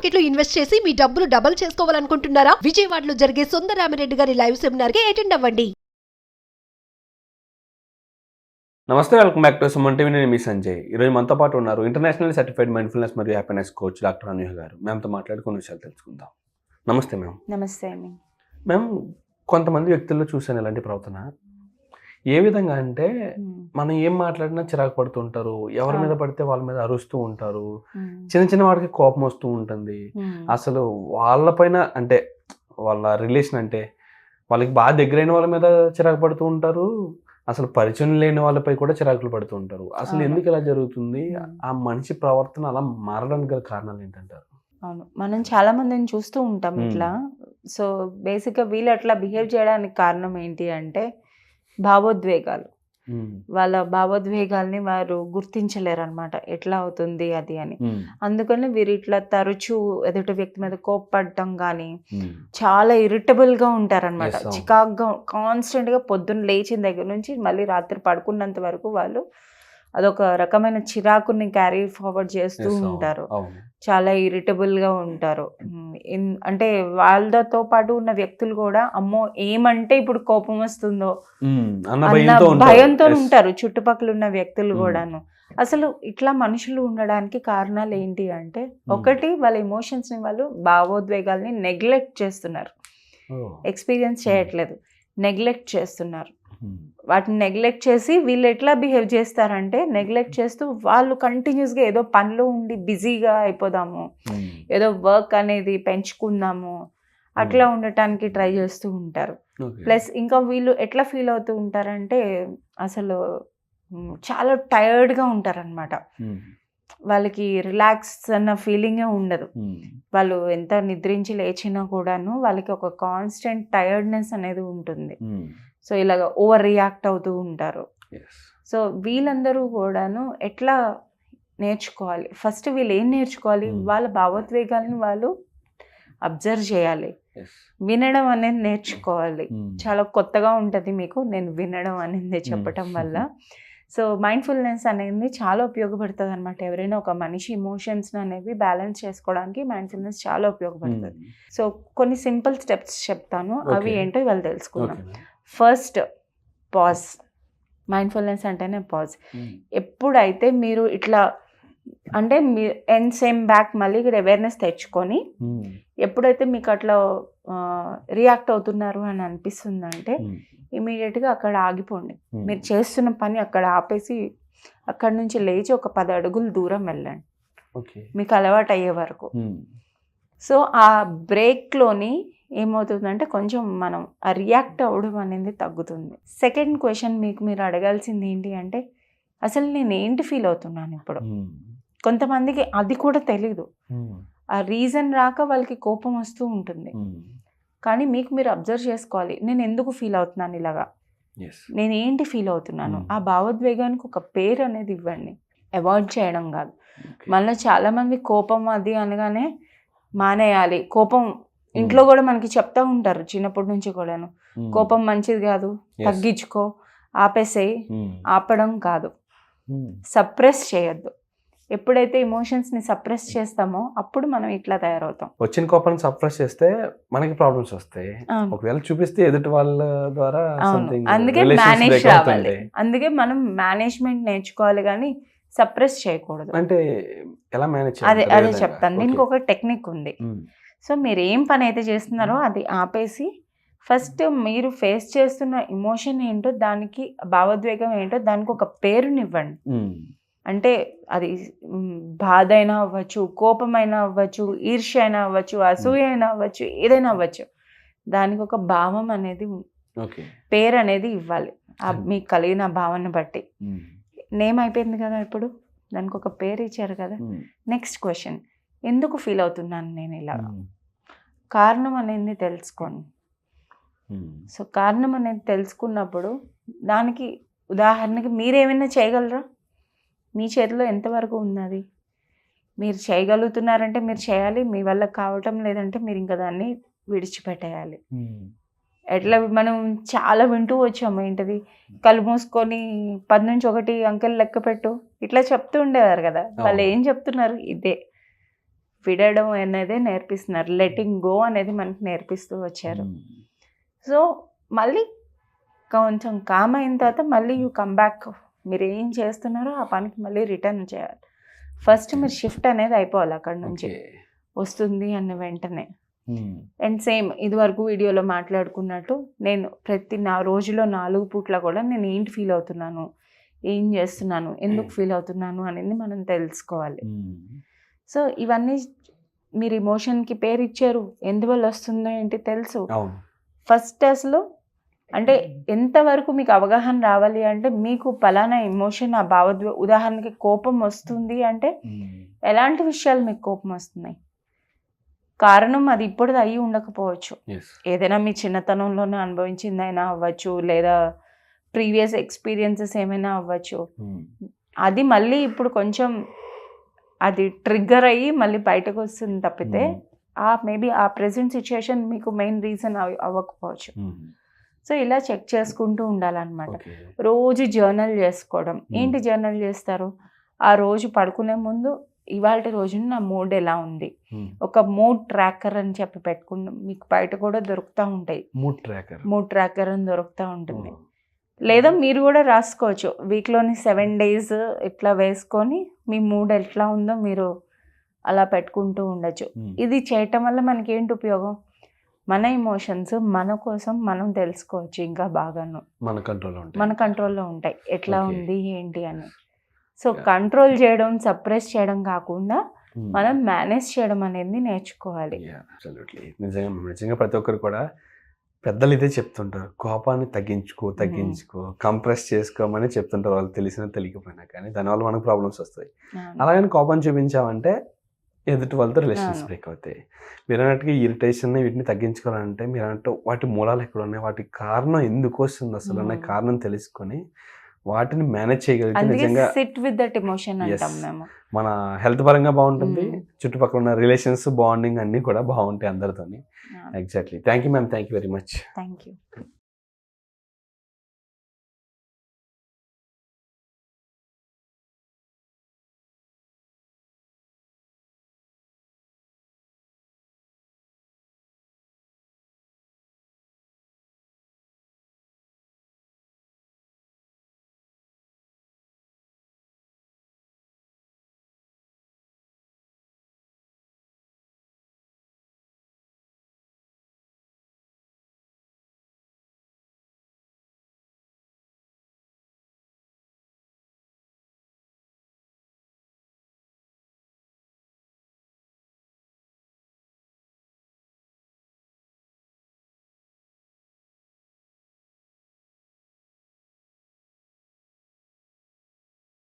Market లో invest చేసి మీ డబ్బులు డబుల్ చేసుకోవాలనుకుంటున్నారా? విజయవాడలో జరిగే సుందరరామిరెడ్డి గారి లైవ్ సెమినార్ కి అటెండ్ అవ్వండి. నమస్తే, welcome back to Suman TV. నేను మీ సంజయ్. ఈరోజు మనతో పాటు ఉన్నారు ఇంటర్నేషనల్ సర్టిఫైడ్ మైండ్ఫుల్నెస్ మరియు హ్యాపీనెస్ కోచ్ డాక్టర్ అనూహ్య గారు. మేంతో మాట్లాడి కొన్ని విషయాలు తెలుసుకుందాం. నమస్తే మ్యామ్. నమస్తే అండి. మ్యామ్, కొంతమంది వ్యక్తుల్లో చూసాను ఇలాంటి ప్రవర్తన. ఏ విధంగా అంటే మనం ఏం మాట్లాడినా చిరాకు పడుతూ ఉంటారు, ఎవరి మీద పడితే వాళ్ళ మీద అరుస్తూ ఉంటారు, చిన్న చిన్న వాడికి కోపం వస్తూ ఉంటుంది. అసలు వాళ్ళపైన అంటే వాళ్ళ రిలేషన్ అంటే వాళ్ళకి బాగా దగ్గరైన వాళ్ళ మీద చిరాకు పడుతూ ఉంటారు, అసలు పరిచయం లేని వాళ్ళపై కూడా చిరాకులు పడుతూ ఉంటారు. అసలు ఎందుకు ఇలా జరుగుతుంది? ఆ మనిషి ప్రవర్తన అలా మారడానికి గల కారణాలు ఏంటంటారు? అవును, మనం చాలా మందిని చూస్తూ ఉంటాం ఇట్లా. సో బేసిక్గా వీళ్ళు అట్లా బిహేవ్ చేయడానికి కారణం ఏంటి అంటే భావోద్వేగాలు. వాళ్ళ భావోద్వేగాల్ని వారు గుర్తించలేరు అనమాట, ఎట్లా అవుతుంది అది అని. అందుకని వీరు ఇట్లా తరచూ ఎదుటి వ్యక్తి మీద కోప్పడటం కానీ, చాలా ఇరిటబుల్గా ఉంటారనమాట, చికాగ్గా కాన్స్టెంట్గా పొద్దున్న లేచిన దగ్గర నుంచి మళ్ళీ రాత్రి పడుకున్నంత వరకు వాళ్ళు అదొక రకమైన చిరాకుని క్యారీ ఫార్వర్డ్ చేస్తూ ఉంటారు. చాలా ఇరిటబుల్గా ఉంటారు. అంటే వాళ్ళతో పాటు ఉన్న వ్యక్తులు కూడా అమ్మో ఏమంటే ఇప్పుడు కోపం వస్తుందో అన్న భయంతో ఉంటారు చుట్టుపక్కల ఉన్న వ్యక్తులు కూడాను. అసలు ఇట్లా మనుషులు ఉండడానికి కారణాలు ఏంటి అంటే, ఒకటి వాళ్ళ ఎమోషన్స్ ని వాళ్ళు భావోద్వేగాల్ని నెగ్లెక్ట్ చేస్తున్నారు, ఎక్స్పీరియన్స్ చేయట్లేదు, నెగ్లెక్ట్ చేస్తున్నారు. వాటిని నెగ్లెక్ట్ చేసి వీళ్ళు ఎట్లా బిహేవ్ చేస్తారంటే, నెగ్లెక్ట్ చేస్తూ వాళ్ళు కంటిన్యూస్గా ఏదో పనిలో ఉండి బిజీగా అయిపోదాము, ఏదో వర్క్ అనేది పెంచుకుందాము, అట్లా ఉండటానికి ట్రై చేస్తూ ఉంటారు. ప్లస్ ఇంకా వీళ్ళు ఎట్లా ఫీల్ అవుతూ ఉంటారంటే అసలు చాలా టైర్డ్గా ఉంటారనమాట. వాళ్ళకి రిలాక్స్ అన్న ఫీలింగే ఉండదు. వాళ్ళు ఎంత నిద్రించి లేచినా కూడాను వాళ్ళకి ఒక కాన్స్టెంట్ టైర్డ్నెస్ అనేది ఉంటుంది. సో ఇలాగ ఓవర్ రియాక్ట్ అవుతూ ఉంటారు. సో వీళ్ళందరూ కూడాను ఎట్లా నేర్చుకోవాలి? ఫస్ట్ వీళ్ళు ఏం నేర్చుకోవాలి? వాళ్ళ భావోద్వేగాలను వాళ్ళు అబ్జర్వ్ చేయాలి, వినడం అనేది నేర్చుకోవాలి. చాలా కొత్తగా ఉంటుంది మీకు నేను వినడం అనేది చెప్పటం వల్ల. సో మైండ్ఫుల్నెస్ అనేది చాలా ఉపయోగపడుతుంది అనమాట. ఎవరైనా ఒక మనిషి ఇమోషన్స్ అనేవి బ్యాలెన్స్ చేసుకోవడానికి మైండ్ఫుల్నెస్ చాలా ఉపయోగపడుతుంది. సో కొన్ని సింపుల్ స్టెప్స్ చెప్తాను, అవి ఏంటో ఇవాళ తెలుసుకుందాం. First, pause. మైండ్ఫుల్నెస్ అంటేనే పాజ్. ఎప్పుడైతే మీరు ఇట్లా అంటే మీ ఎండ్ సేమ్ బ్యాక్ మళ్ళీ ఇక్కడ అవేర్నెస్ తెచ్చుకొని, ఎప్పుడైతే మీకు అట్లా రియాక్ట్ అవుతున్నారు అని అనిపిస్తుందంటే ఇమీడియట్గా అక్కడ ఆగిపోండి. మీరు చేస్తున్న పని అక్కడ ఆపేసి అక్కడ నుంచి లేచి ఒక 10 అడుగులు దూరం వెళ్ళండి, మీకు అలవాటు అయ్యే వరకు. సో ఆ బ్రేక్లోని ఏమవుతుందంటే కొంచెం మనం ఆ రియాక్ట్ అవ్వడం అనేది తగ్గుతుంది. సెకండ్ క్వశ్చన్ మీకు మీరు అడగాల్సింది ఏంటి అంటే, అసలు నేను ఏంటి ఫీల్ అవుతున్నాను ఇప్పుడు? కొంతమందికి అది కూడా తెలీదు. ఆ రీజన్ రాక వాళ్ళకి కోపం వస్తూ ఉంటుంది. కానీ మీకు మీరు అబ్జర్వ్ చేసుకోవాలి, నేను ఎందుకు ఫీల్ అవుతున్నాను ఇలాగా, నేను ఏంటి ఫీల్ అవుతున్నాను. ఆ భావోద్వేగానికి ఒక పేరు అనేది ఇవ్వండి, అవాయిడ్ చేయడం కాదు. మళ్ళీ చాలామంది కోపం అది అనగానే మానేయాలి. కోపం ఇంట్లో కూడా మనకి చెప్తా ఉంటారు చిన్నప్పటి నుంచి కూడాను, కోపం మంచిది కాదు, తగ్గించుకో, ఆపేసేయి. ఆపడం కాదు, సప్రెస్ చేయొద్దు. ఎప్పుడైతే ఎమోషన్స్ని సప్రెస్ చేస్తామో అప్పుడు మనం ఇట్లా తయారవుతాం. వచ్చిన కోపాన్ని సప్రెస్ చేస్తే మనకి ప్రాబ్లమ్స్ వస్తాయి, ఒకవేళ చూపిస్తే ఎదుటి వాళ్ళ ద్వారా. అందుకే మేనేజ్ రావాలి, అందుకే మనం మేనేజ్మెంట్ నేర్చుకోవాలి కానీ సప్రెస్ చేయకూడదు. అంటే ఎలా మేనేజ్? అదే చెప్తాను. దీనికి ఒక టెక్నిక్ ఉంది. సో మీరు ఏం పని అయితే చేస్తున్నారో అది ఆపేసి ఫస్ట్ మీరు ఫేస్ చేస్తున్న ఎమోషన్ ఏంటో, దానికి భావోద్వేగం ఏంటో దానికి ఒక పేరునివ్వండి. అంటే అది బాధ అయినా అవ్వచ్చు, కోపమైనా అవ్వచ్చు, ఈర్ష్య అయినా అవ్వచ్చు, అసూయ అయినా అవ్వచ్చు, ఏదైనా అవ్వచ్చు. దానికి ఒక భావం అనేది, పేరు అనేది ఇవ్వాలి మీకు కలిగిన భావన బట్టి. నేమ్ అయిపోయింది కదా, ఇప్పుడు దానికి ఒక పేరు ఇచ్చారు కదా. నెక్స్ట్ క్వశ్చన్, ఎందుకు ఫీల్ అవుతున్నాను నేను ఇలాగా? కారణం అనేది తెలుసుకోండి. సో కారణం అనేది తెలుసుకున్నప్పుడు దానికి ఉదాహరణకి మీరేమైనా చేయగలరా? మీ చేతిలో ఎంతవరకు ఉన్నది? మీరు చేయగలుగుతున్నారంటే మీరు చేయాలి, మీ వల్ల కావటం లేదంటే మీరు ఇంకా దాన్ని విడిచిపెట్టేయాలి. ఎట్లా మనం చాలా వింటూ వచ్చాము, ఏంటది, కళ్ళు మూసుకొని 10 నుంచి 1 అంకెలు లెక్క పెట్టు, ఇట్లా చెప్తూ ఉండేవారు కదా. వాళ్ళు ఏం చెప్తున్నారు? ఇదే విడడం అనేది నేర్పిస్తున్నారు, లెటింగ్ గో అనేది మనకి నేర్పిస్తూ వచ్చారు. సో మళ్ళీ కొంచెం కామ్ అయిన తర్వాత మళ్ళీ యూ కమ్ బ్యాక్, మీరు ఏం చేస్తున్నారో ఆ పనికి మళ్ళీ రిటర్న్ చేయాలి. ఫస్ట్ మీరు షిఫ్ట్ అనేది అయిపోవాలి అక్కడ నుంచి వస్తుంది అన్న వెంటనే. అండ్ సేమ్ ఇది వరకు వీడియోలో మాట్లాడుకున్నట్టు నేను నా రోజులో 4 పూట్ల కూడా నేను ఏంటి ఫీల్ అవుతున్నాను, ఏం చేస్తున్నాను, ఎందుకు ఫీల్ అవుతున్నాను అనేది మనం తెలుసుకోవాలి. సో ఇవన్నీ మీరు ఇమోషన్కి పేరు ఇచ్చారు, ఎందువల్ల వస్తుందో ఏంటి తెలుసు. ఫస్ట్ అసలు అంటే ఎంతవరకు మీకు అవగాహన రావాలి అంటే మీకు పలానా ఎమోషన్ ఆ ఉదాహరణకి కోపం వస్తుంది అంటే ఎలాంటి విషయాలు మీకు కోపం వస్తున్నాయి, కారణం అది ఇప్పుడు అయ్యి ఉండకపోవచ్చు, ఏదైనా మీ చిన్నతనంలోనే అనుభవించిందైనా అవ్వచ్చు, లేదా ప్రీవియస్ ఎక్స్పీరియన్సెస్ ఏమైనా అవ్వచ్చు. అది మళ్ళీ ఇప్పుడు కొంచెం అది ట్రిగ్గర్ అయ్యి మళ్ళీ బయటకు వస్తుంది తప్పితే మేబీ ఆ ప్రెసెంట్ సిచ్యుయేషన్ మీకు మెయిన్ రీజన్ అవ్వకపోవచ్చు. సో ఇలా చెక్ చేసుకుంటూ ఉండాలన్నమాట. రోజు జర్నల్ చేసుకోవడం. ఏంటి జర్నల్ చేస్తారు, ఆ రోజు పడుకునే ముందు ఇవాళ రోజున నా మూడ్ ఎలా ఉంది, ఒక మూడ్ ట్రాకర్ అని చెప్పి పెట్టుకుంటాం, మీకు బయట కూడా దొరుకుతూ ఉంటాయి, మూడ్ ట్రాకర్ అని దొరుకుతూ ఉంటుంది. లేదా మీరు కూడా రాసుకోవచ్చు, వీక్లోని 7 days ఇట్లా వేసుకొని మీ మూడ్ ఎట్లా ఉందో మీరు అలా పెట్టుకుంటూ ఉండొచ్చు. ఇది చేయటం వల్ల మనకి ఏంటి ఉపయోగం, మన ఎమోషన్స్ మన కోసం మనం తెలుసుకోవచ్చు, ఇంకా బాగాను మన కంట్రోల్లో ఉంటాయి ఎట్లా ఉంది ఏంటి అని. సో కంట్రోల్ చేయడం, సప్రెస్ చేయడం కాకుండా మనం మేనేజ్ చేయడం అనేది నేర్చుకోవాలి. నిజంగా ప్రతి ఒక్కరు కూడా పెద్దలు ఇదే చెప్తుంటారు, కోపాన్ని తగ్గించుకో కంప్రెస్ చేసుకోమని చెప్తుంటారు, వాళ్ళు తెలిసినా తెలియకపోయినా. కానీ దానివల్ల మనకు ప్రాబ్లమ్స్ వస్తాయి. అలాగని కోపాన్ని చూపించామంటే ఎదుటి వాళ్ళతో రిలేషన్స్ బ్రేక్ అవుతాయి. మీరు అన్నట్టుగా ఇరిటేషన్ వీటిని తగ్గించుకోవాలంటే మీరు అన్నట్టు వాటి మూలాలు ఎక్కడ ఉన్నాయి, వాటి కారణం ఎందుకు వస్తుంది అసలు అనే కారణం తెలుసుకొని వాటిని మేనేజ్ చేయగలిగితే నిజంగా సిట్ విత్ దట్ ఎమోషన్ అంటాం మేము. మన హెల్త్ పరంగా బాగుంటుంది, చుట్టుపక్కల ఉన్న రిలేషన్స్ బాండింగ్ అన్నీ కూడా బాగుంటాయి అందరితోని. Exactly. Thank you ma'am, thank you very much. Thank you.